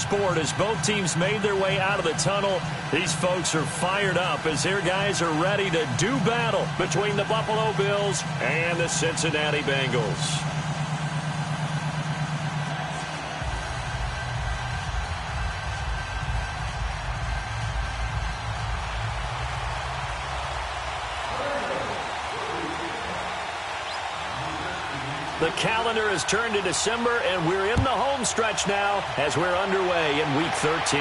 sport as both teams made their way out of the tunnel. These folks are fired up as their guys are ready to do battle between the Buffalo Bills and the Cincinnati Bengals. The calendar has turned to December, and we're in the home stretch now as we're underway in Week 13.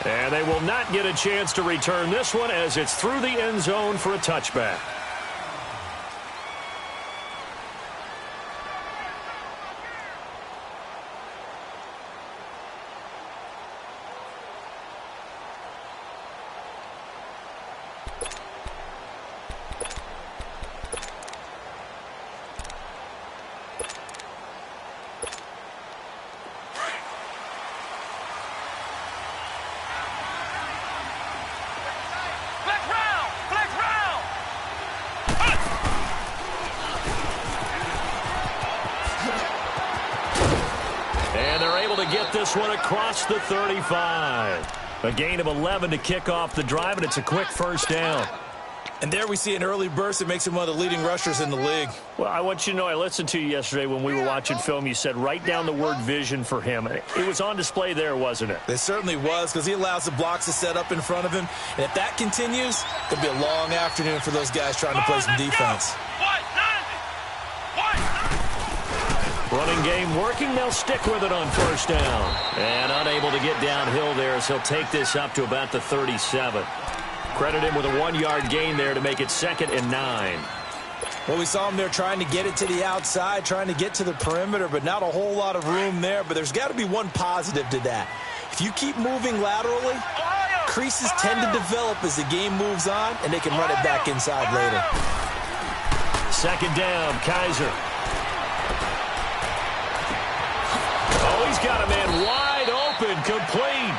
And they will not get a chance to return this one as it's through the end zone for a touchback. Get this one across the 35. A gain of 11 to kick off the drive, and it's a quick first down. And there we see an early burst that makes him one of the leading rushers in the league. Well, I want you to know, I listened to you yesterday when we were watching film. You said write down the word vision for him. It was on display there, wasn't it? It certainly was, because he allows the blocks to set up in front of him. And if that continues, it'll be a long afternoon for those guys trying to play some defense. Running game working. They'll stick with it on first down. And unable to get downhill there as he'll take this up to about the 37. Credit him with a 1-yard gain there to make it 2nd and 9. Well, we saw him there trying to get it to the outside, trying to get to the perimeter, but not a whole lot of room there. But there's got to be one positive to that. If you keep moving laterally, creases tend to develop as the game moves on, and they can run it back inside later. 2nd down, Kaiser. He's got a man wide open, complete.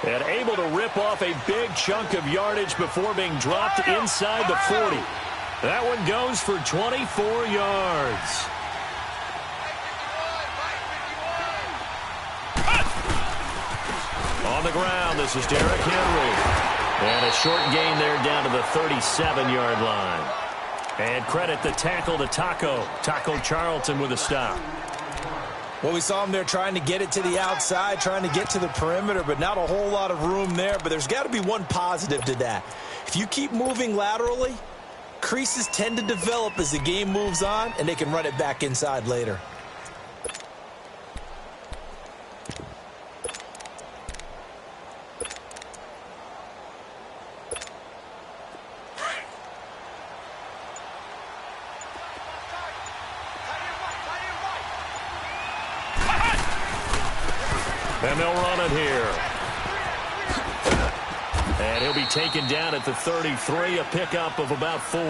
And able to rip off a big chunk of yardage before being dropped inside the 40. That one goes for 24 yards. On the ground, this is Derrick Henry. And a short gain there down to the 37-yard line. And credit the tackle to Taco Charlton with a stop. Well, we saw him there trying to get it to the outside, trying to get to the perimeter, but not a whole lot of room there. But there's got to be one positive to that. If you keep moving laterally, creases tend to develop as the game moves on, and they can run it back inside later. And they'll run it here. And he'll be taken down at the 33, a pickup of about 4.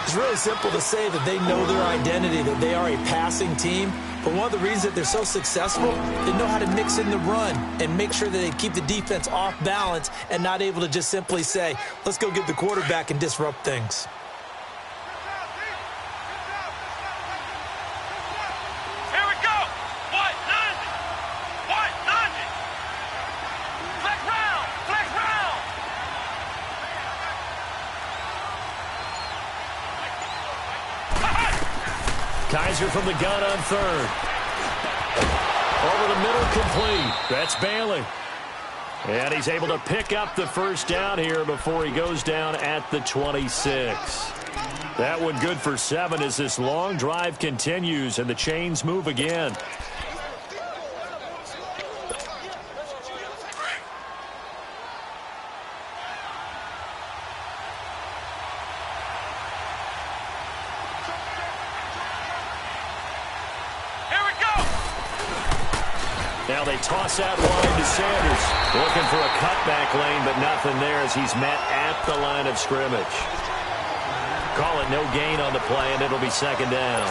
It's really simple to say that they know their identity, that they are a passing team. But one of the reasons that they're so successful, they know how to mix in the run and make sure that they keep the defense off balance and not able to just simply say, let's go get the quarterback and disrupt things. Kaiser from the gun on 3rd. Over the middle, complete. That's Bailey. And he's able to pick up the first down here before he goes down at the 26. That one good for 7 as this long drive continues and the chains move again. Now they toss out wide to Sanders. Looking for a cutback lane, but nothing there as he's met at the line of scrimmage. Call it no gain on the play, and it'll be 2nd down.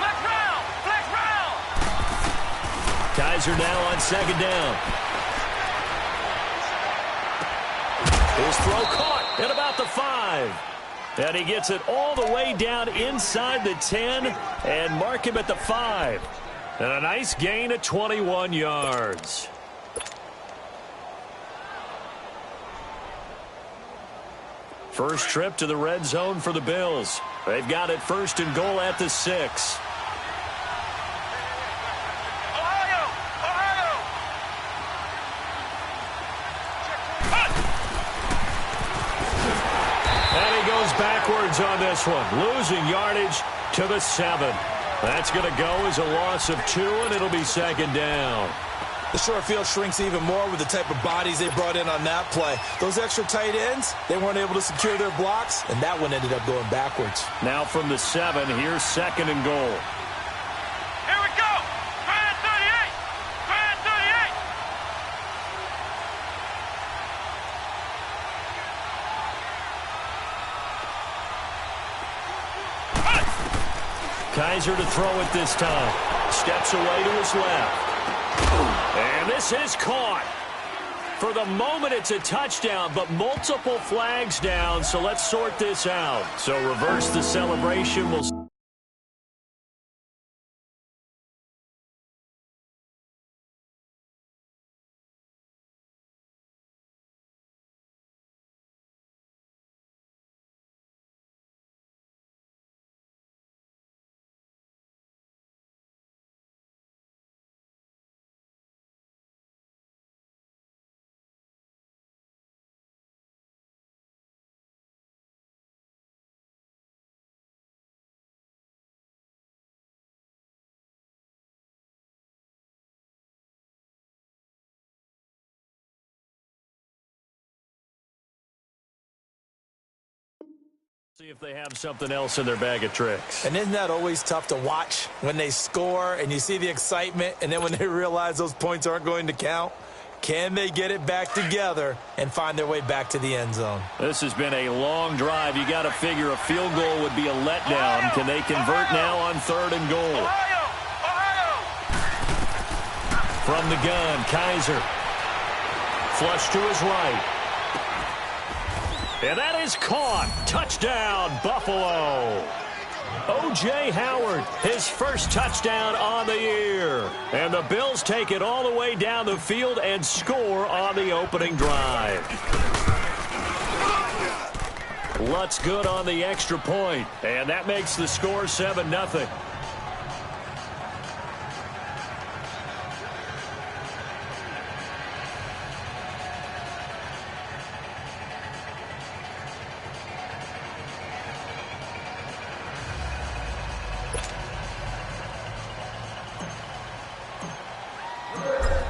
Flex round. Kaiser now on 2nd down. His throw caught at about the 5. And he gets it all the way down inside the 10 and mark him at the 5. And a nice gain of 21 yards. First trip to the red zone for the Bills. They've got it 1st and goal at the 6. Backwards on this one, losing yardage to the 7. That's going to go as a loss of 2, and it'll be 2nd down. The short field shrinks even more with the type of bodies they brought in on that play. Those extra tight ends, they weren't able to secure their blocks, and that one ended up going backwards. Now from the 7, here's 2nd and goal. Here we go. Grand 38. Grand 38. Kaiser to throw it this time. Steps away to his left. And this is caught. For the moment, it's a touchdown, but multiple flags down, so let's sort this out. So reverse the celebration. We'll see if they have something else in their bag of tricks. And isn't that always tough to watch when they score and you see the excitement, and then when they realize those points aren't going to count? Can they get it back together and find their way back to the end zone? This has been a long drive. You got to figure a field goal would be a letdown. Can they convert now on 3rd and goal? From the gun, Kaiser. Flush to his right. And that is caught. Touchdown, Buffalo. O.J. Howard, his first touchdown on the year. And the Bills take it all the way down the field and score on the opening drive. Lutz good on the extra point, and that makes the score 7-0.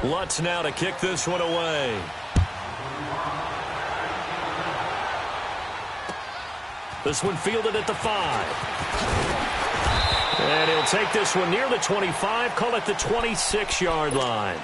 Lutz now to kick this one away. This one fielded at the 5. And he'll take this one near the 25, call it the 26-yard line.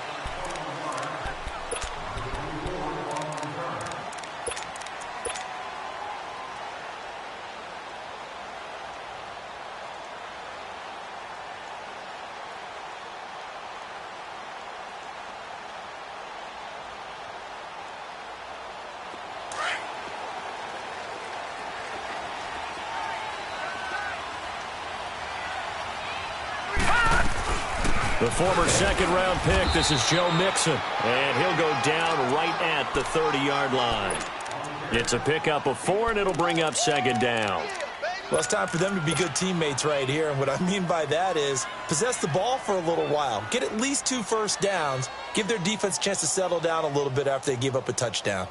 The former second-round pick, this is Joe Mixon, and he'll go down right at the 30-yard line. It's a pickup of 4, and it'll bring up 2nd down. Well, it's time for them to be good teammates right here, and what I mean by that is possess the ball for a little while, get at least 2 first downs, give their defense a chance to settle down a little bit after they give up a touchdown.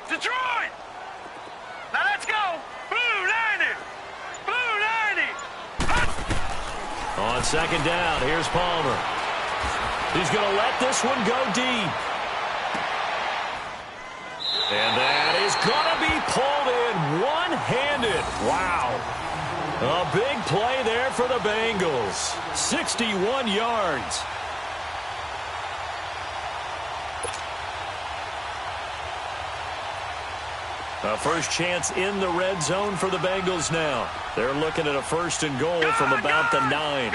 Detroit! Now let's go! Blue 90! Blue 90! On 2nd down, here's Palmer. He's going to let this one go deep. And that is going to be pulled in one-handed. Wow. A big play there for the Bengals. 61 yards. A first chance in the red zone for the Bengals now. They're looking at a 1st and goal from about the 9.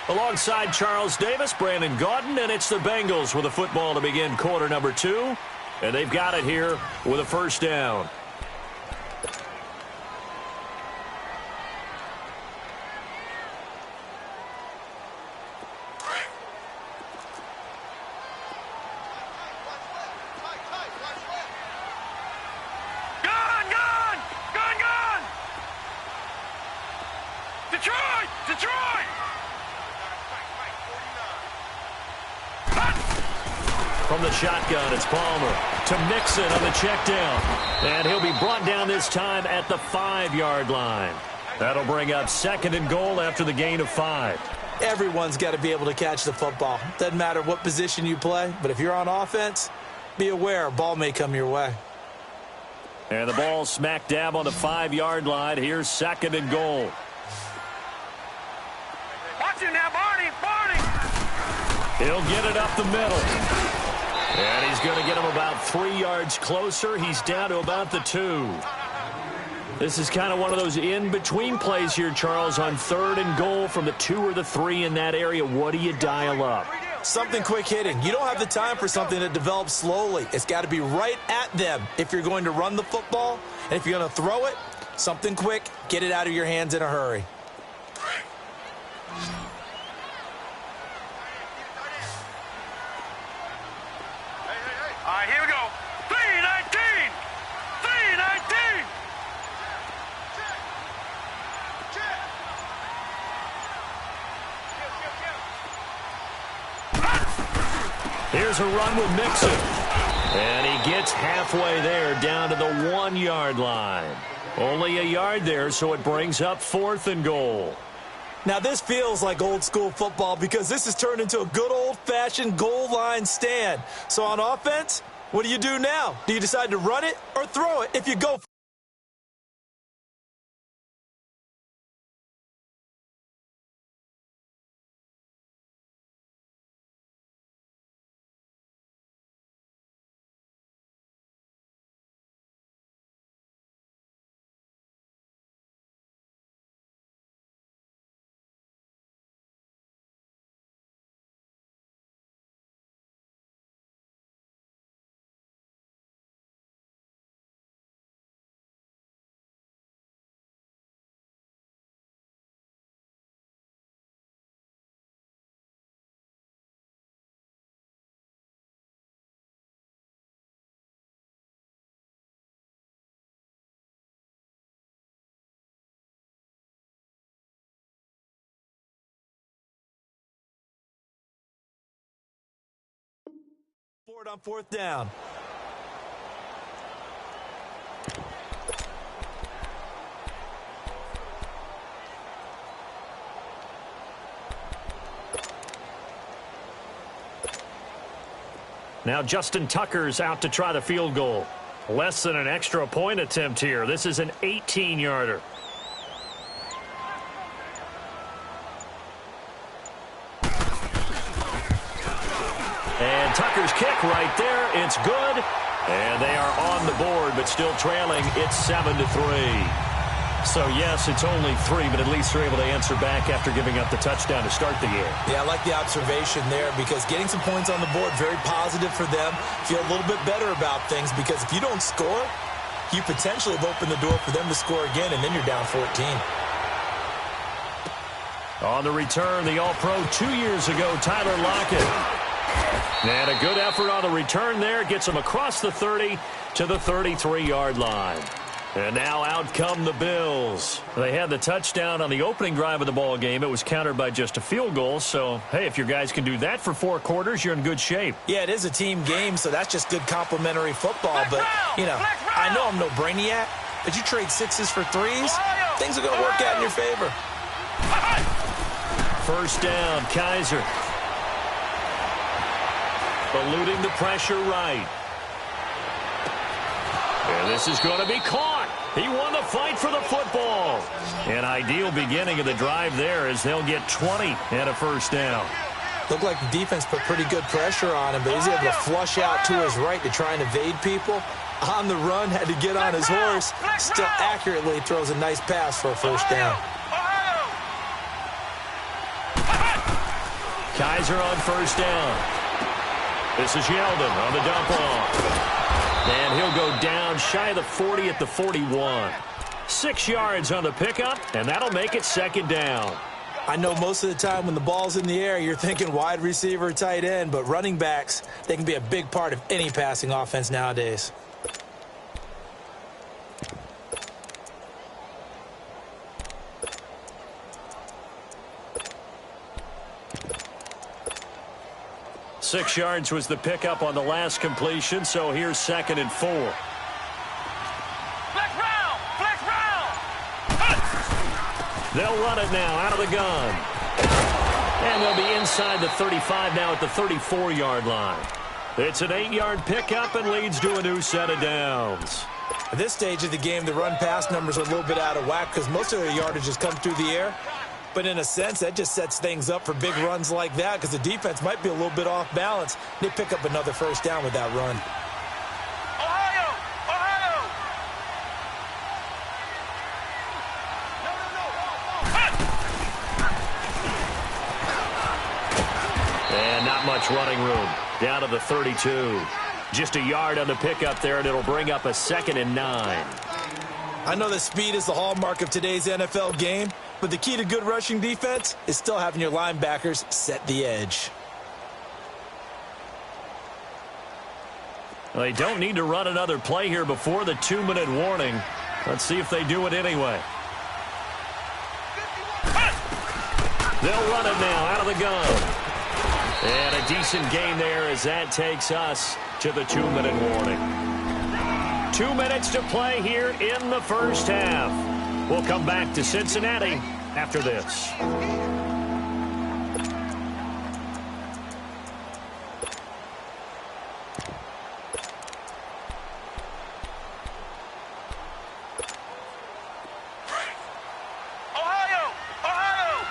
Alongside Charles Davis, Brandon Gaudin, and it's the Bengals with a football to begin quarter number 2. And they've got it here with a 1st down. From the shotgun, it's Palmer to Mixon on the check down. And he'll be brought down this time at the 5-yard line. That'll bring up 2nd and goal after the gain of 5. Everyone's got to be able to catch the football. Doesn't matter what position you play, but if you're on offense, be aware a ball may come your way. And the ball smack dab on the 5-yard line. Here's 2nd and goal. Watch it now, Barney. He'll get it up the middle. And he's going to get him about 3 yards closer. He's down to about the 2. This is kind of one of those in-between plays here, Charles, on 3rd and goal from the 2 or the 3 in that area. What do you dial up? Something quick hitting. You don't have the time for something that develops slowly. It's got to be right at them if you're going to run the football. And if you're going to throw it, something quick, get it out of your hands in a hurry. All right, here we go. 3-19. 3-19. Here's a run with Mixon. And he gets halfway there down to the 1-yard line. Only a yard there, so it brings up 4th and goal. Now, this feels like old-school football because this has turned into a good old-fashioned goal line stand. So on offense, what do you do now? Do you decide to run it or throw it? If you go forward on 4th down. Now Justin Tucker's out to try the field goal. Less than an extra point attempt here. This is an 18-yarder. And Tucker's kick right there. It's good. And they are on the board, but still trailing. It's 7-3. So, yes, it's only 3, but at least they're able to answer back after giving up the touchdown to start the game. Yeah, I like the observation there because getting some points on the board, very positive for them. Feel a little bit better about things because if you don't score, you potentially have opened the door for them to score again, and then you're down 14. On the return, the All-Pro 2 years ago, Tyler Lockett. And a good effort on the return there. Gets him across the 30 to the 33-yard line. And now out come the Bills. They had the touchdown on the opening drive of the ball game. It was countered by just a field goal. So, hey, if your guys can do that for 4 quarters, you're in good shape. Yeah, it is a team game, so that's just good complimentary football. But, you know, I know I'm no brainiac, but you trade 6s for 3s, things are going to work out in your favor. First down, Kaiser. Eluding the pressure right. And this is going to be caught. He won the fight for the football. An ideal beginning of the drive there as they'll get 20 and a first down. Looked like the defense put pretty good pressure on him, but he's able to flush out to his right to try and evade people. On the run, had to get on his horse. Still accurately throws a nice pass for a first down. Kaiser on first down. This is Yeldon on the dump off. And he'll go down shy of the 40 at the 41. 6 yards on the pickup, and that'll make it second down. I know most of the time when the ball's in the air, you're thinking wide receiver, tight end, but running backs, they can be a big part of any passing offense nowadays. Six yards was the pickup on the last completion, so here's 2nd and 4. Flex round! Flex round! They'll run it now out of the gun. And they'll be inside the 35 now at the 34-yard line. It's an 8-yard pickup and leads to a new set of downs. At this stage of the game, the run-pass numbers are a little bit out of whack because most of their yardage has come through the air. But in a sense, that just sets things up for big runs like that because the defense might be a little bit off balance. They pick up another first down with that run. Ohio! Ohio! And not much running room. Down to the 32. Just a yard on the pickup there, and it'll bring up a 2nd and 9. I know that speed is the hallmark of today's NFL game, but the key to good rushing defense is still having your linebackers set the edge. Well, they don't need to run another play here before the 2-minute warning. Let's see if they do it anyway. They'll run it now out of the gun. And a decent gain there as that takes us to the 2-minute warning. 2 minutes to play here in the first half. We'll come back to Cincinnati after this. Ohio! Ohio!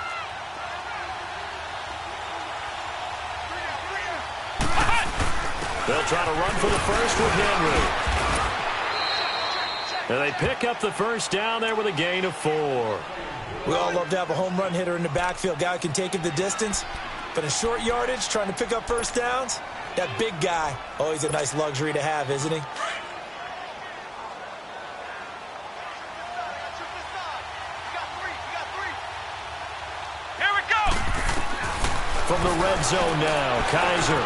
They'll try to run for the first with Henry. And they pick up the first down there with a gain of 4. We all love to have a home run hitter in the backfield. Guy who can take it the distance. But in short yardage, trying to pick up first downs, that big guy, oh, he's a nice luxury to have, isn't he? Here we go! From the red zone now, Kaiser.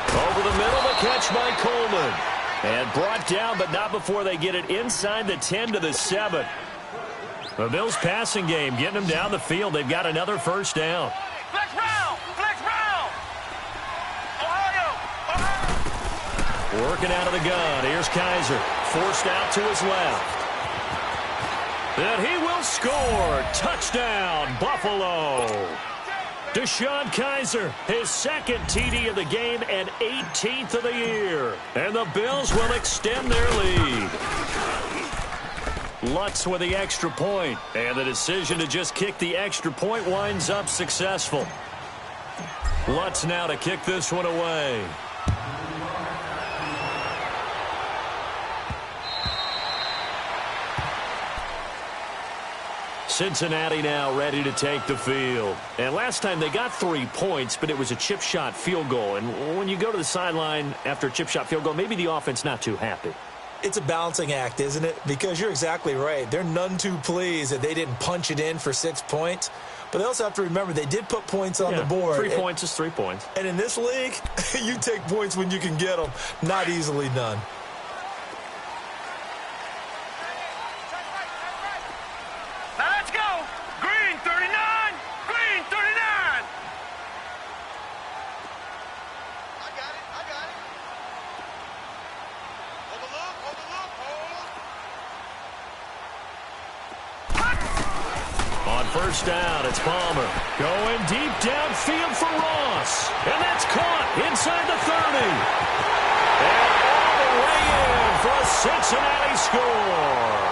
Over the middle, the catch by Coleman. And brought down, but not before they get it inside the 10 to the 7. The Bills' passing game getting them down the field. They've got another first down. Flex round! Flex round! Ohio! Ohio! Working out of the gun. Here's Kaiser. Forced out to his left. And he will score. Touchdown, Buffalo. DeShone Kizer, his 2nd TD of the game and 18th of the year. And the Bills will extend their lead. Lutz with the extra point. And the decision to just kick the extra point winds up successful. Lutz now to kick this one away. Cincinnati now ready to take the field. And last time they got 3 points, but it was a chip shot field goal. And when you go to the sideline after a chip shot field goal, maybe the offense not too happy. It's a balancing act, isn't it? Because you're exactly right. They're none too pleased that they didn't punch it in for 6 points. But they also have to remember they did put points on the board. 3 points is 3 points. And in this league, you take points when you can get them. Not easily done. Now let's go! Green 39! Green 39! I got it. Hold the loop, hold. On first down, it's Palmer. Going deep downfield for Ross. And that's caught inside the 30. And all the way in for a Cincinnati score.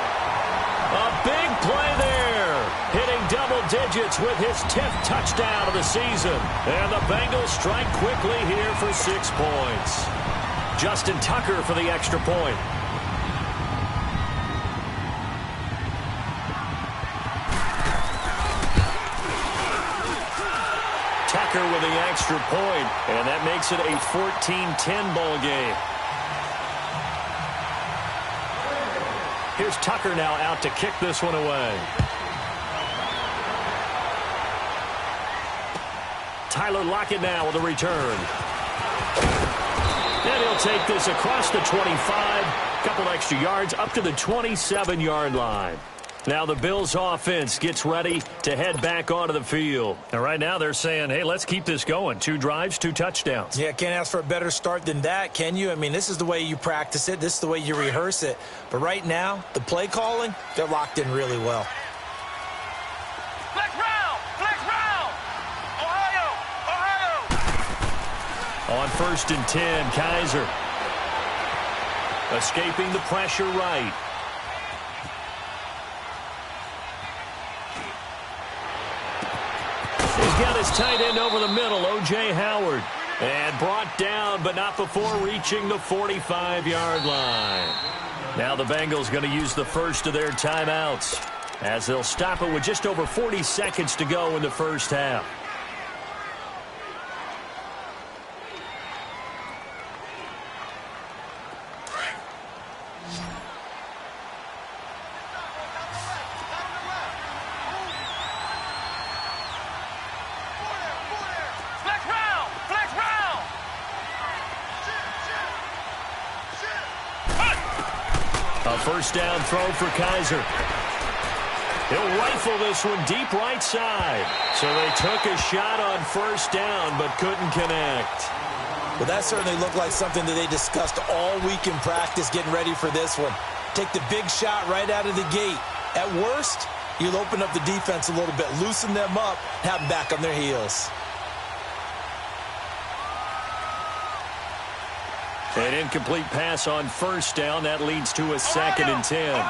A big play there. Hitting double digits digits with his 10th touchdown of the season. And the Bengals strike quickly here for 6 points. Justin Tucker for the extra point. Tucker with the extra point, and that makes it a 14-10 ball game. Here's Tucker now out to kick this one away. Tyler Lockett now with a return. And he'll take this across the 25, a couple extra yards up to the 27-yard line. Now the Bills offense gets ready to head back onto the field. And right now they're saying, hey, let's keep this going. 2 drives, 2 touchdowns. Yeah, can't ask for a better start than that, can you? I mean, this is the way you practice it. This is the way you rehearse it. But right now, the play calling, they're locked in really well. Flex round, Ohio. On 1st and 10, Kaiser. Escaping the pressure right. He's got his tight end over the middle, O.J. Howard. And brought down, but not before reaching the 45-yard line. Now the Bengals going to use the first of their timeouts, as they'll stop it with just over 40 seconds to go in the first half. First down throw for Kaiser. He'll rifle this one deep right side. So they took a shot on first down but couldn't connect. Well, that certainly looked like something that they discussed all week in practice getting ready for this one. Take the big shot right out of the gate. At worst, you'll open up the defense a little bit, loosen them up, have them back on their heels. An incomplete pass on first down. That leads to a 2nd and 10.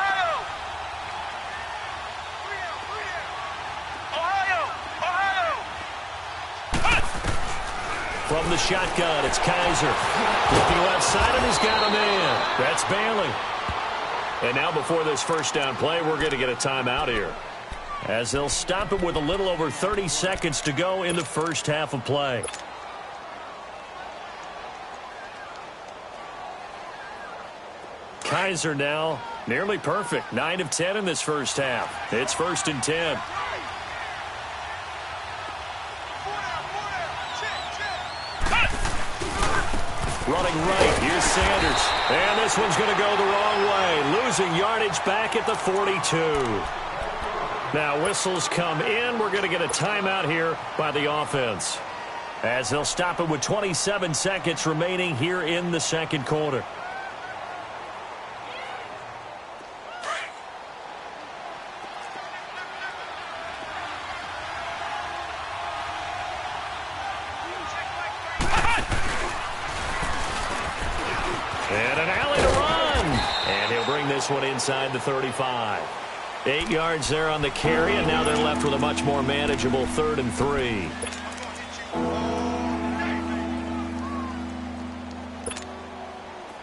From the shotgun, it's Kaiser. Looking left side, and he's got a man. That's Bailey. And now before this first down play, we're going to get a timeout here, as they'll stop it with a little over 30 seconds to go in the first half of play. Kaiser now nearly perfect. 9 of 10 in this first half. It's 1st and 10. Running right, here's Sanders. And this one's going to go the wrong way. Losing yardage back at the 42. Now whistles come in. We're going to get a timeout here by the offense, as they'll stop it with 27 seconds remaining here in the second quarter. And an alley to run. And he'll bring this one inside the 35. 8 yards there on the carry, and now they're left with a much more manageable 3rd and 3.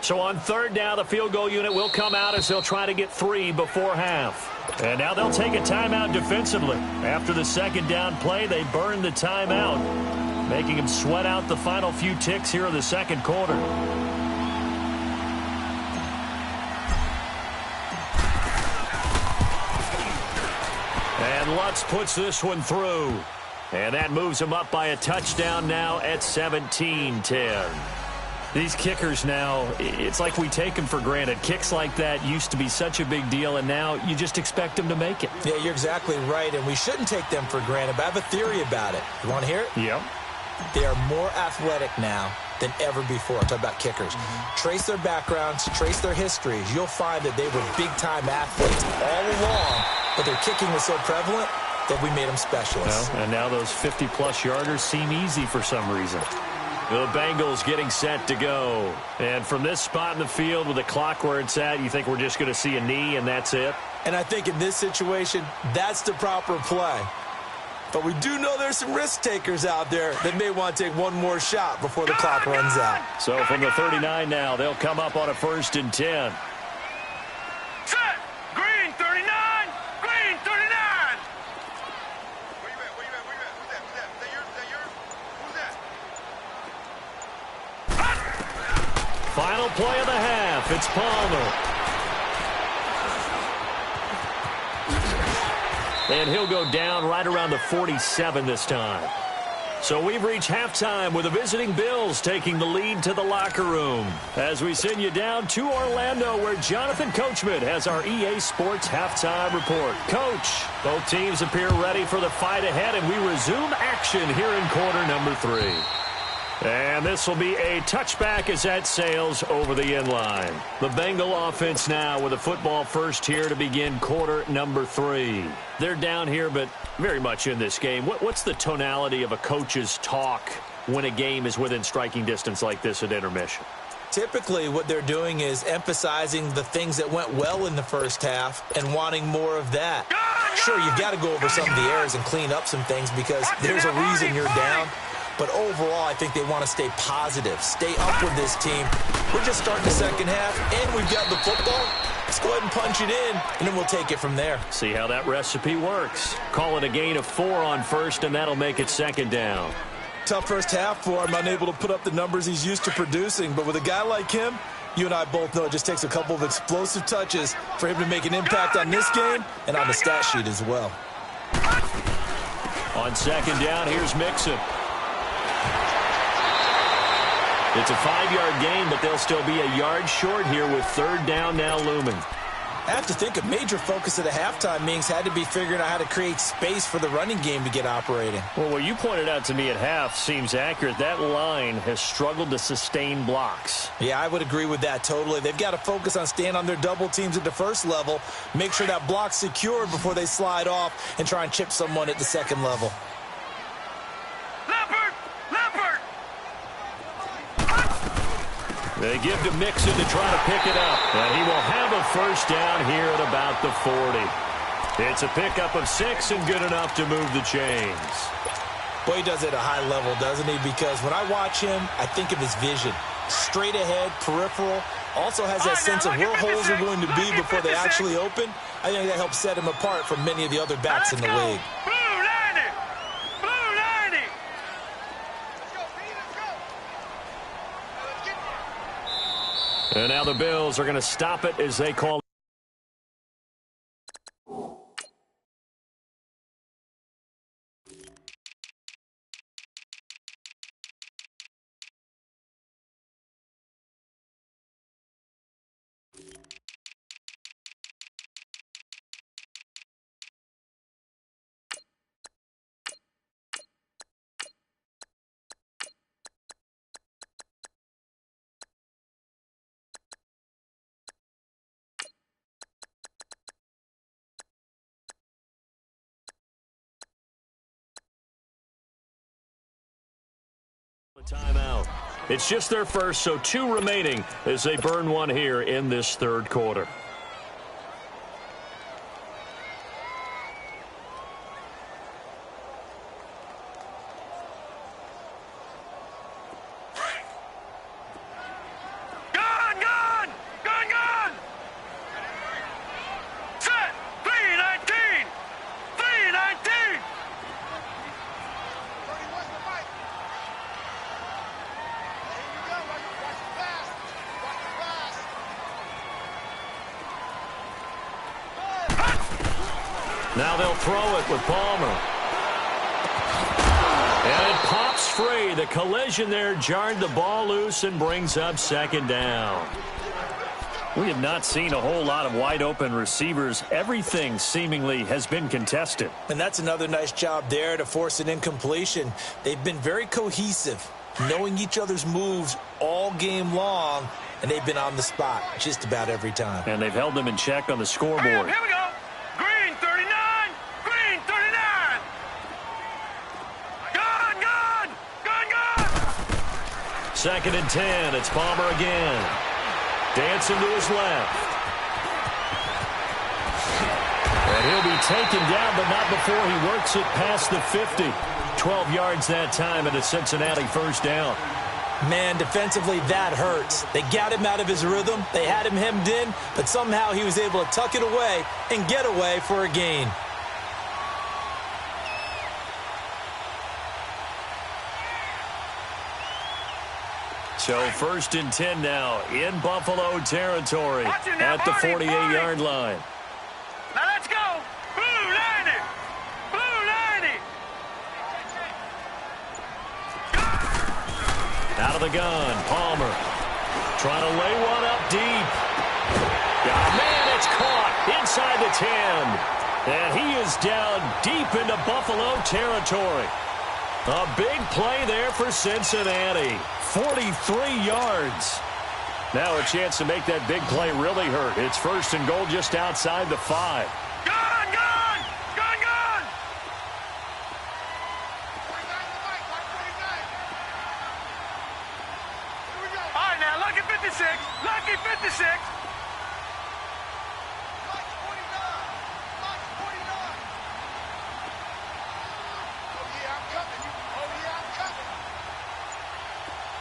So on 3rd down, the field goal unit will come out as they'll try to get 3 before half. And now they'll take a timeout defensively. After the 2nd down play, they burn the timeout, making them sweat out the final few ticks here in the second quarter. And Lutz puts this one through. And that moves them up by a touchdown now at 17-10. These kickers now, it's like we take them for granted. Kicks like that used to be such a big deal, and now you just expect them to make it. Yeah, you're exactly right, and we shouldn't take them for granted, but I have a theory about it. You want to hear it? Yep. They are more athletic now than ever before. I'm talking about kickers. Trace their backgrounds, trace their histories. You'll find that they were big-time athletes all along, but their kicking was so prevalent that we made them specialists. Well, and now those 50-plus yarders seem easy for some reason. The Bengals getting set to go. And from this spot in the field with the clock where it's at, you think we're just going to see a knee and that's it? And I think in this situation, that's the proper play. But we do know there's some risk takers out there that may want to take one more shot before the clock runs out. So from the 39 now, they'll come up on a 1st and 10. Set. Green 39. Green 39. Where you at? Who's that? Is that yours? Who's that? Final play of the half. It's Palmer. And he'll go down right around the 47 this time. So we've reached halftime with the visiting Bills taking the lead to the locker room. As we send you down to Orlando, where Jonathan Coachman has our EA Sports halftime report. Coach, both teams appear ready for the fight ahead, and we resume action here in quarter number 3. And this will be a touchback as that sails over the end line. The Bengal offense now with a football first here to begin quarter number 3. They're down here, but very much in this game. What's the tonality of a coach's talk when a game is within striking distance like this at intermission? Typically, what they're doing is emphasizing the things that went well in the first half and wanting more of that. Sure, you've got to go over some of the errors and clean up some things because there's a reason you're down. But overall, I think they want to stay positive, stay up with this team. We're just starting the second half, and we've got the football. Let's go ahead and punch it in, and then we'll take it from there. See how that recipe works. Call it a gain of 4 on first, and that'll make it second down. Tough first half for him, unable to put up the numbers he's used to producing. But with a guy like him, you and I both know it just takes a couple of explosive touches for him to make an impact on this game and on the stat sheet as well. On second down, here's Mixon. It's a 5-yard gain, but they'll still be a yard short here with third down now looming. I have to think a major focus of the halftime meetings had to be figuring out how to create space for the running game to get operating. Well, what you pointed out to me at half seems accurate. That line has struggled to sustain blocks. Yeah, I would agree with that totally. They've got to focus on staying on their double teams at the first level, make sure that block's secured before they slide off and try and chip someone at the second level. They give to Mixon to try to pick it up. And he will have a first down here at about the 40. It's a pickup of 6 and good enough to move the chains. Boy, he does it at a high level, doesn't he? Because when I watch him, I think of his vision. Straight ahead, peripheral. Also has that sense of where holes are going to be before they actually open. I think that helps set him apart from many of the other backs in the league. And now the Bills are going to stop it as they call. Timeout. It's just their first, so 2 remaining as they burn one here in this third quarter. Now they'll throw it with Palmer. And it pops free. The collision there jarred the ball loose and brings up second down. We have not seen a whole lot of wide open receivers. Everything seemingly has been contested. And that's another nice job there to force an incompletion. They've been very cohesive, knowing each other's moves all game long, and they've been on the spot just about every time. And they've held them in check on the scoreboard. Here we go. Green 39. Green 39. Gone. Second and 10. It's Palmer again. Dancing to his left. And he'll be taken down, but not before he works it past the 50. 12 yards that time and a Cincinnati first down. Man, defensively, that hurts. They got him out of his rhythm. They had him hemmed in, but somehow he was able to tuck it away and get away for a gain. So 1st and 10 now in Buffalo territory at the 48-yard line. Now let's go. Blue 90. Blue 90. Out of the gun, Palmer trying to lay one up deep. Oh, man, it's caught inside the 10. And he is down deep into Buffalo territory. A big play there for Cincinnati. 43 yards. Now a chance to make that big play really hurt. It's 1st and goal just outside the 5. Gun, gun, gun, gun. All right, now, lucky 56. Lucky 56.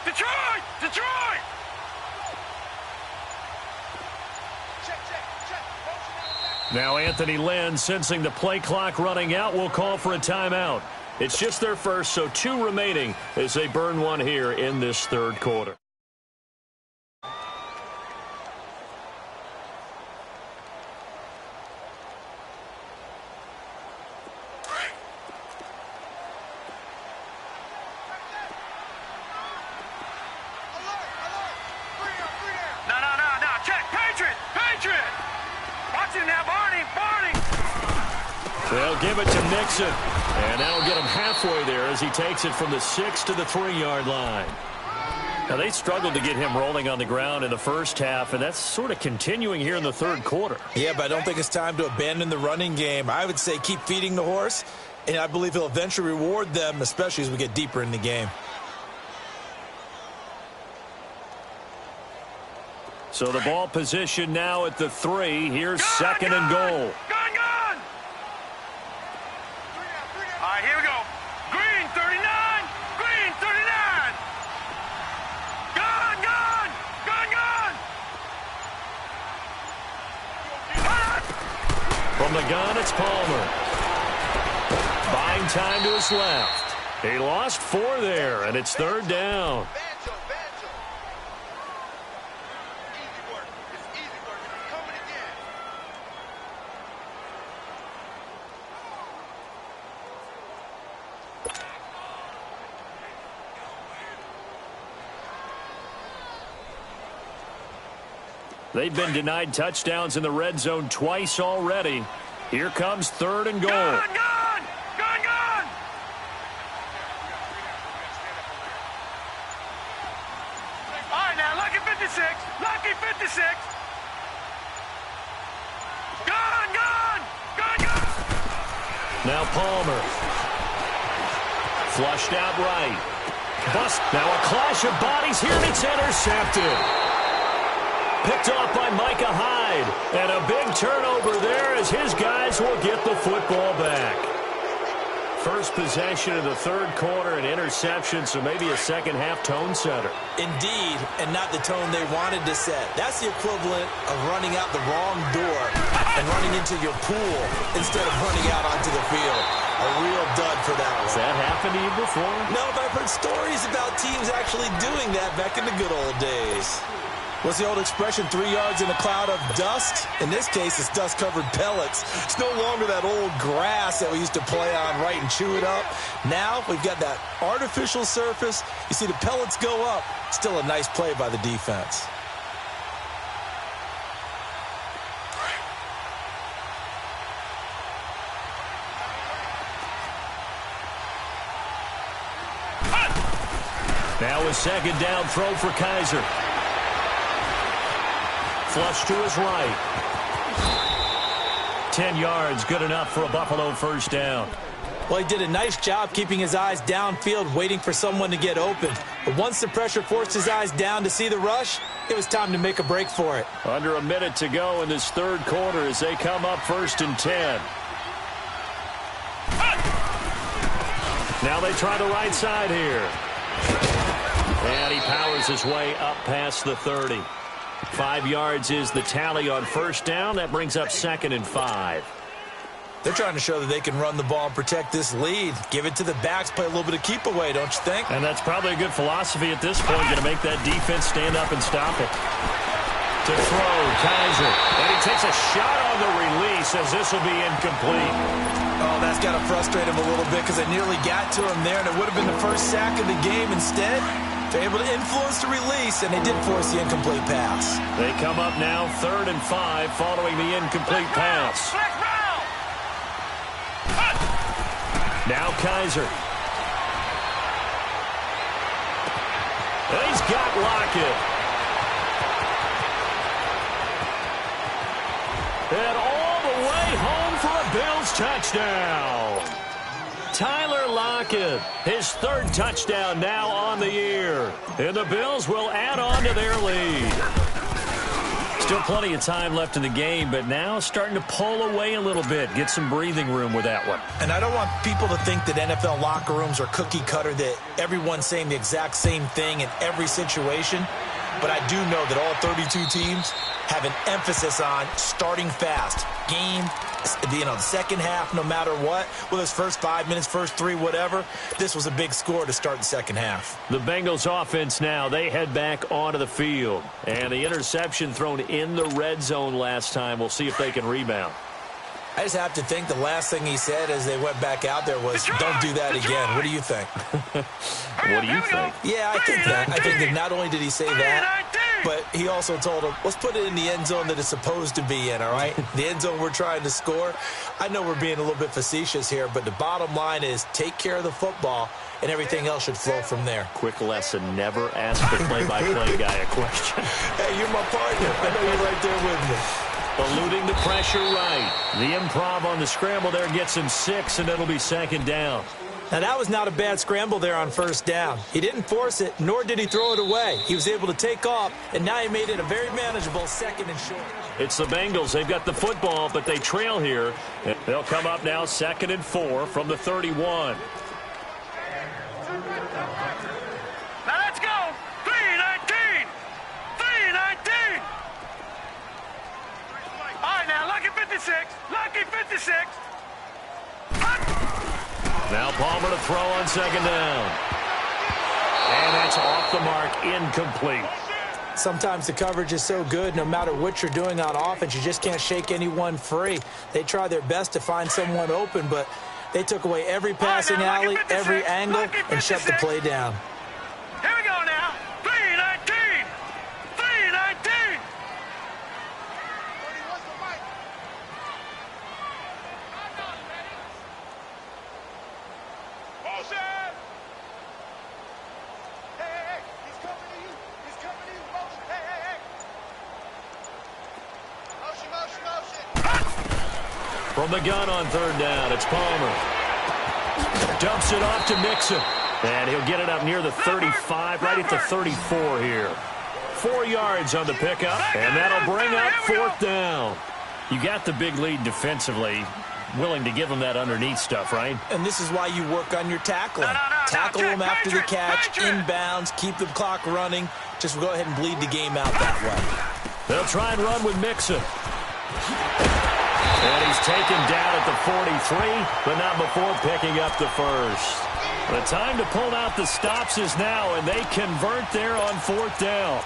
Detroit! Detroit! Now Anthony Lynn, sensing the play clock running out, will call for a timeout. It's just their first, so 2 remaining as they burn one here in this 3rd quarter. They'll give it to Nixon, and that'll get him halfway there as he takes it from the 6 to the 3-yard line. Now, they struggled to get him rolling on the ground in the first half, and that's sort of continuing here in the 3rd quarter. Yeah, but I don't think it's time to abandon the running game. I would say keep feeding the horse, and I believe he'll eventually reward them, especially as we get deeper in the game. So the ball position now at the 3. Here's 2nd and goal. All right, here we go. Green 39. Green 39. Gun, gun, gun, gun. From the gun, it's Palmer. Buying time to his left. He lost 4 there, and it's 3rd down. They've been denied touchdowns in the red zone twice already. Here comes 3rd and goal. Gun, gun, gun, gun. All right, now, lucky 56. Lucky 56. Gun, gun, gun, gun. Now Palmer. Flushed out right. Bust. Now a clash of bodies here, and it's intercepted. Picked off by Micah Hyde. And a big turnover there as his guys will get the football back. First possession of the 3rd quarter, an interception, so maybe a second-half tone setter. Indeed, and not the tone they wanted to set. That's the equivalent of running out the wrong door and running into your pool instead of running out onto the field. A real dud for that one. Has that happened to you before? No, but I've heard stories about teams actually doing that back in the good old days. What's the old expression, 3 yards in a cloud of dust? In this case, it's dust-covered pellets. It's no longer that old grass that we used to play on, right, and chew it up. Now we've got that artificial surface. You see the pellets go up. Still a nice play by the defense. Now a 2nd down throw for Kaiser. Flush to his right. 10 yards, good enough for a Buffalo first down. Well, he did a nice job keeping his eyes downfield, waiting for someone to get open. But once the pressure forced his eyes down to see the rush, it was time to make a break for it. Under a minute to go in this third quarter as they come up 1st and 10. Now they try the right side here. And he powers his way up past the 30. 5 yards is the tally on first down. That brings up 2nd and 5. They're trying to show that they can run the ball and protect this lead. Give it to the backs, play a little bit of keep away, don't you think? And that's probably a good philosophy at this point, going to make that defense stand up and stop it. To throw, Kaiser. And he takes a shot on the release as this will be incomplete. Oh, that's got to frustrate him a little bit because I nearly got to him there, and it would have been the first sack of the game. Instead, they're able to influence the release, and they did force the incomplete pass. They come up now 3rd and 5 following the incomplete pass. Now Kaiser. And he's got Lockett. And all the way home for a Bills touchdown. Tyler Lockett, his 3rd touchdown now on the year. And the Bills will add on to their lead. Still plenty of time left in the game, but now starting to pull away a little bit. Get some breathing room with that one. And I don't want people to think that NFL locker rooms are cookie cutter, that everyone's saying the exact same thing in every situation. But I do know that all 32 teams have an emphasis on starting fast. Game, the second half, no matter what. Whether it's first 5 minutes, first 3, whatever. This was a big score to start the second half. The Bengals offense now, they head back onto the field. And the interception thrown in the red zone last time. We'll see if they can rebound. I just have to think the last thing he said as they went back out there was, don't do that again. What do you think? What do you think? Yeah, I think that. I think that not only did he say that, but he also told him, let's put it in the end zone that it's supposed to be in, all right? The end zone we're trying to score. I know we're being a little bit facetious here, but the bottom line is take care of the football, and everything else should flow from there. Quick lesson, never ask the play-by-play guy a question. Hey, you're my partner. I know you're right there with me. Eluding the pressure right. The improv on the scramble there gets him 6, and it'll be 2nd down. Now, that was not a bad scramble there on first down. He didn't force it, nor did he throw it away. He was able to take off, and now he made it a very manageable 2nd and short. It's the Bengals. They've got the football, but they trail here. They'll come up now 2nd and 4 from the 31. Now let's go. 3-19. 3-19. All right, now, Lucky 56. Lucky 56. Now Palmer to throw on 2nd down. And that's off the mark, incomplete. Sometimes the coverage is so good, no matter what you're doing on offense, you just can't shake anyone free. They try their best to find someone open, but they took away every passing alley, every angle, and shut the play down. Here we go now. 3-19. 3-19. Motion. Hey, he's coming to you. He's coming to you. Motion. Hey. Motion. From the gun on 3rd down, it's Palmer. Dumps it off to Mixon. And he'll get it up near the 35, right at the 34 here. 4 yards on the pickup, and that'll bring up 4th down. You got the big lead defensively. Willing to give them that underneath stuff, right? And this is why you work on your tackling. Tackle them after the catch, inbounds, keep the clock running. Just go ahead and bleed the game out that way. They'll try and run with Mixon. And he's taken down at the 43, but not before picking up the first. The time to pull out the stops is now, and they convert there on 4th down.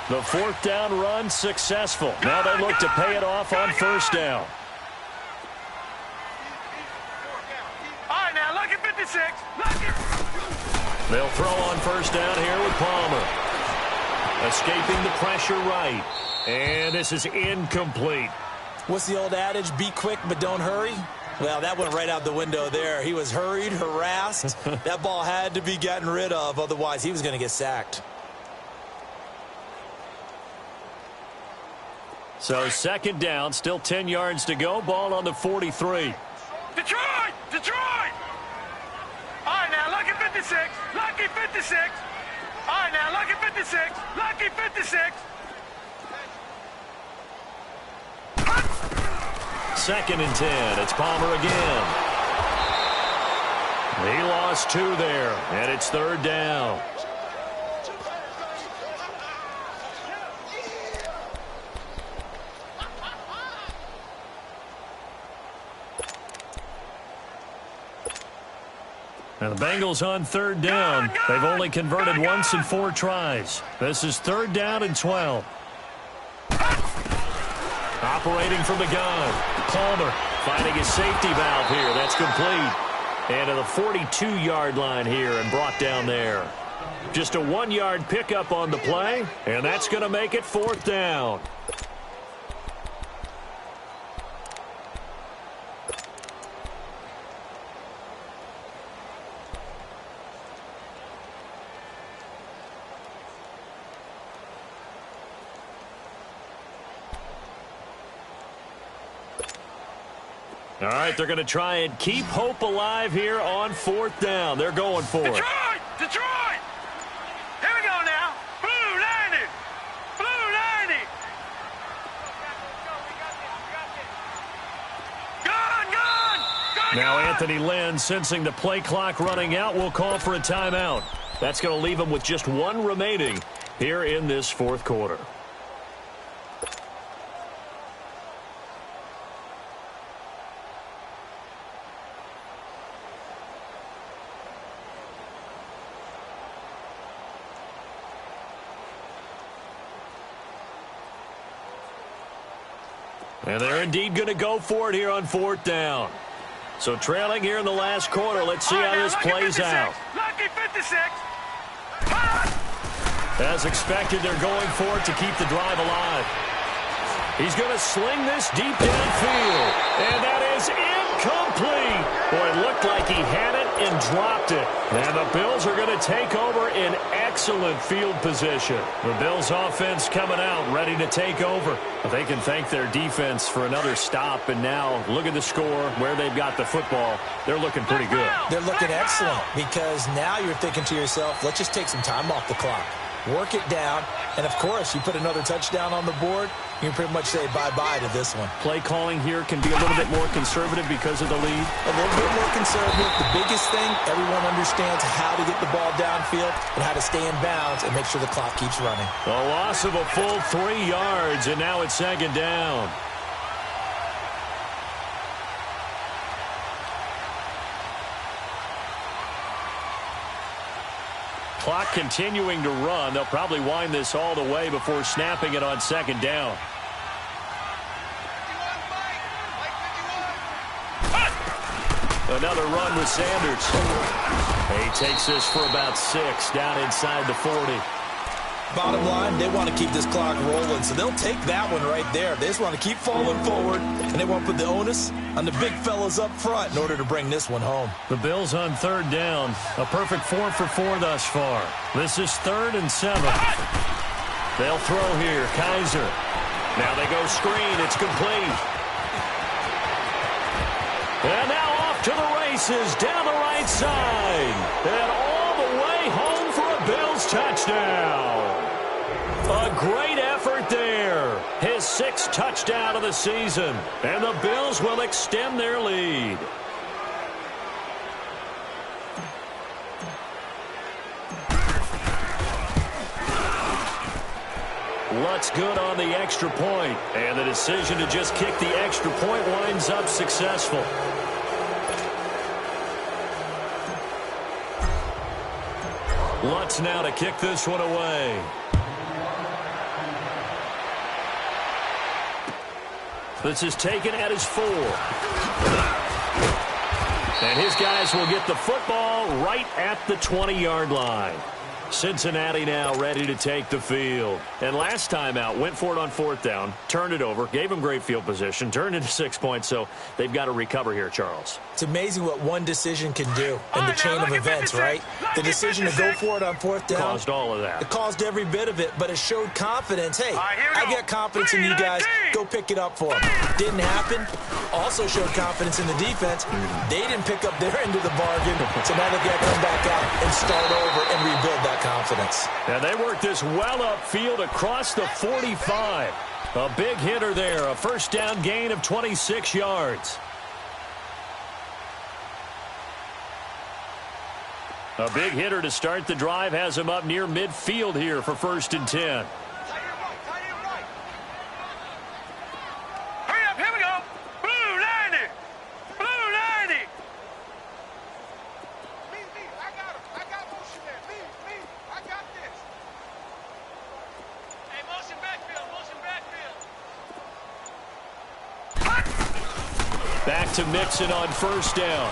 The 4th down run successful. Now they look to pay it off on 1st down. All right, now, Lucky 56. Lucky. They'll throw on 1st down here with Palmer. Escaping the pressure right. And this is incomplete. What's the old adage? Be quick, but don't hurry. Well, that went right out the window there. He was hurried, harassed. That ball had to be gotten rid of, otherwise he was going to get sacked. So second down, still 10 yards to go. Ball on the 43. Detroit! Detroit! All right, now, lucky 56. Lucky 56. All right, now, lucky 56. Lucky 56. Second and 10. It's Palmer again. He lost 2 there, and it's third down. Now the Bengals on third down. They've only converted once in 4 tries. This is third down and 12. Operating from the gun. Palmer finding his safety valve here. That's complete. And to the 42-yard line here and brought down there. Just a 1-yard pickup on the play, and that's going to make it fourth down. All right, they're going to try and keep hope alive here on fourth down. They're going for it. Detroit! Detroit! Here we go now. Blue 90. Blue 90. Gun! Now Anthony Lynn, sensing the play clock running out, will call for a timeout. That's going to leave him with just 1 remaining here in this fourth quarter. And they're indeed going to go for it here on fourth down. So trailing here in the last quarter. Let's see how this plays out. Lucky 56. As expected, they're going for it to keep the drive alive. He's going to sling this deep downfield. And that is incomplete. Boy, it looked like he had it and dropped it. And the Bills are going to take over in excellent field position. The Bills offense coming out, ready to take over. They can thank their defense for another stop. And now look at the score, where they've got the football. They're looking pretty good. They're looking excellent because now you're thinking to yourself, let's just take some time off the clock. Work it down, and of course, you put another touchdown on the board, you can pretty much say bye-bye to this one. Play calling here can be a little bit more conservative because of the lead. A little bit more conservative. The biggest thing, everyone understands how to get the ball downfield and how to stay in bounds and make sure the clock keeps running. A loss of a full 3 yards, and now it's second down. Clock continuing to run. They'll probably wind this all the way before snapping it on second down. Another run with Sanders. He takes this for about 6 down inside the 40. Bottom line, they want to keep this clock rolling, so they'll take that one right there. They just want to keep falling forward, and they want to put the onus on the big fellas up front in order to bring this one home. The Bills on third down. A perfect 4 for 4 thus far. This is 3rd and 7. They'll throw here. Kaiser. Now they go screen. It's complete. And now off to the races down the right side. And all the way home for a Bills touchdown. A great effort there. His 6th touchdown of the season. And the Bills will extend their lead. Lutz good on the extra point. And the decision to just kick the extra point winds up successful. Lutz now to kick this one away. This is taken at his 4. And his guys will get the football right at the 20-yard line. Cincinnati now ready to take the field. And last time out, went for it on 4th down, turned it over, gave them great field position, turned into 6 points, so they've got to recover here, Charles. It's amazing what one decision can do in the chain of events, right? The decision to go for it on 4th down. Caused all of that. It caused every bit of it, but it showed confidence. Hey, I got confidence in you guys. Go pick it up for them. Didn't happen. Also showed confidence in the defense. They didn't pick up their end of the bargain, so now they've got to come back out and start over and rebuild that confidence. And they worked this well upfield across the 45. A big hitter there, a first down gain of 26 yards. A big hitter to start the drive has him up near midfield here for 1st and 10. Hurry up, here we go. Blue 90. Blue 90. Me, I got him. I got motion there. Me, I got this. Hey, motion backfield, Back to Mixon on 1st down.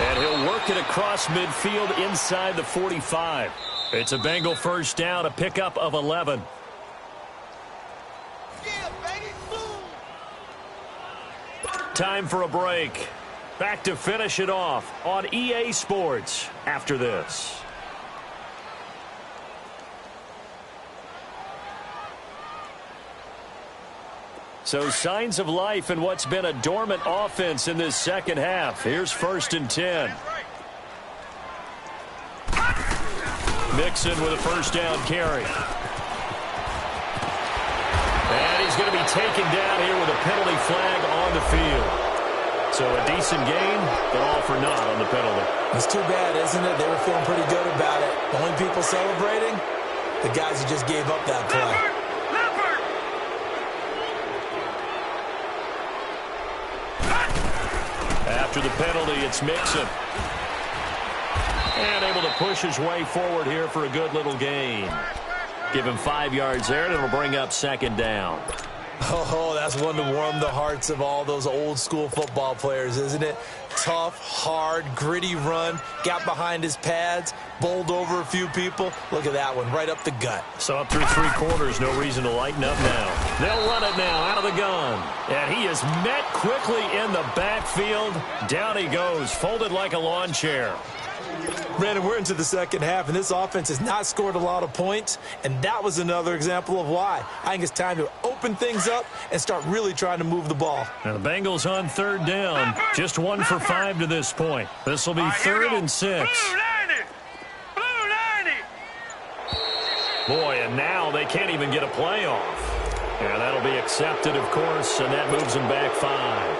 And he'll work it across midfield inside the 45. It's a Bengal first down, a pickup of 11. Time for a break. Back to finish it off on EA Sports after this. So signs of life in what's been a dormant offense in this second half. Here's 1st and 10. Mixon with a first down carry. And he's going to be taken down here with a penalty flag on the field. So a decent gain, but all for naught on the penalty. It's too bad, isn't it? They were feeling pretty good about it. The only people celebrating, the guys who just gave up that play. After the penalty, it's Mixon. And able to push his way forward here for a good little gain. Give him 5 yards there, and it'll bring up 2nd down. Oh, that's one to warm the hearts of all those old-school football players, isn't it? Tough, hard, gritty run. Got behind his pads, bowled over a few people. Look at that one, right up the gut. So up through 3 quarters, no reason to lighten up now. They'll run it now out of the gun. And he is met quickly in the backfield. Down he goes, folded like a lawn chair. Brandon, we're into the second half, and this offense has not scored a lot of points, and that was another example of why. I think it's time to open things up and start really trying to move the ball. Now the Bengals on 3rd down, just 1 for 5 to this point. This will be 3rd and 6. Blue 90. Blue 90. Boy, and now they can't even get a play off. And that'll be accepted, of course, and that moves them back 5.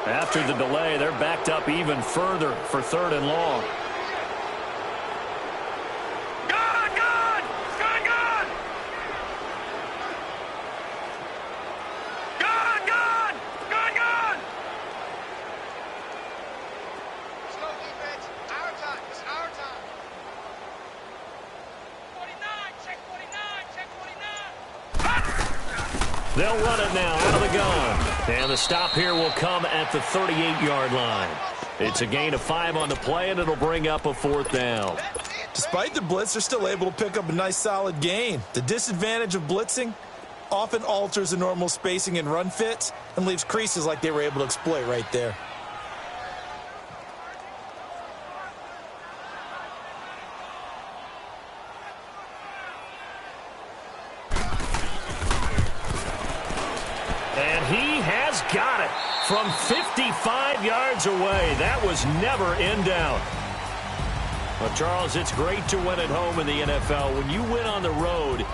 After the delay, they're backed up even further for 3rd and long. Slow defense. Our time. It's our time. 49. Check 49. Check 49. They'll run it now out of the gun. And the stop here will come at the 38-yard line. It's a gain of 5 on the play, and it'll bring up a 4th down. Despite the blitz, they're still able to pick up a nice, solid gain. The disadvantage of blitzing often alters the normal spacing and run fits and leaves creases like they were able to exploit right there. Got it from 55 yards away. That was never in doubt. Well, Charles, it's great to win at home in the NFL. When you win on the road,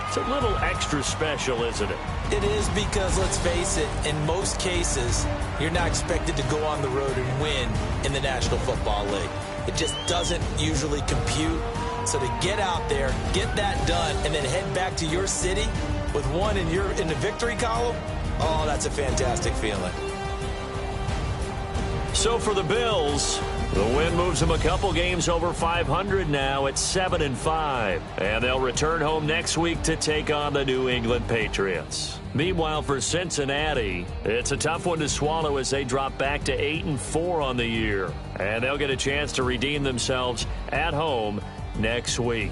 it's a little extra special, isn't it? It is, because, let's face it, in most cases, you're not expected to go on the road and win in the National Football League. It just doesn't usually compute. So to get out there, get that done, and then head back to your city with one in the victory column, oh, that's a fantastic feeling. So for the Bills, the win moves them a couple games over 500 now at 7-5. And they'll return home next week to take on the New England Patriots. Meanwhile, for Cincinnati, it's a tough one to swallow as they drop back to 8-4 on the year. And they'll get a chance to redeem themselves at home next week.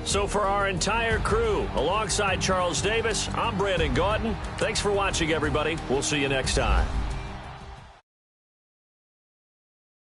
So for our entire crew, alongside Charles Davis, I'm Brandon Gaudin. Thanks for watching, everybody. We'll see you next time.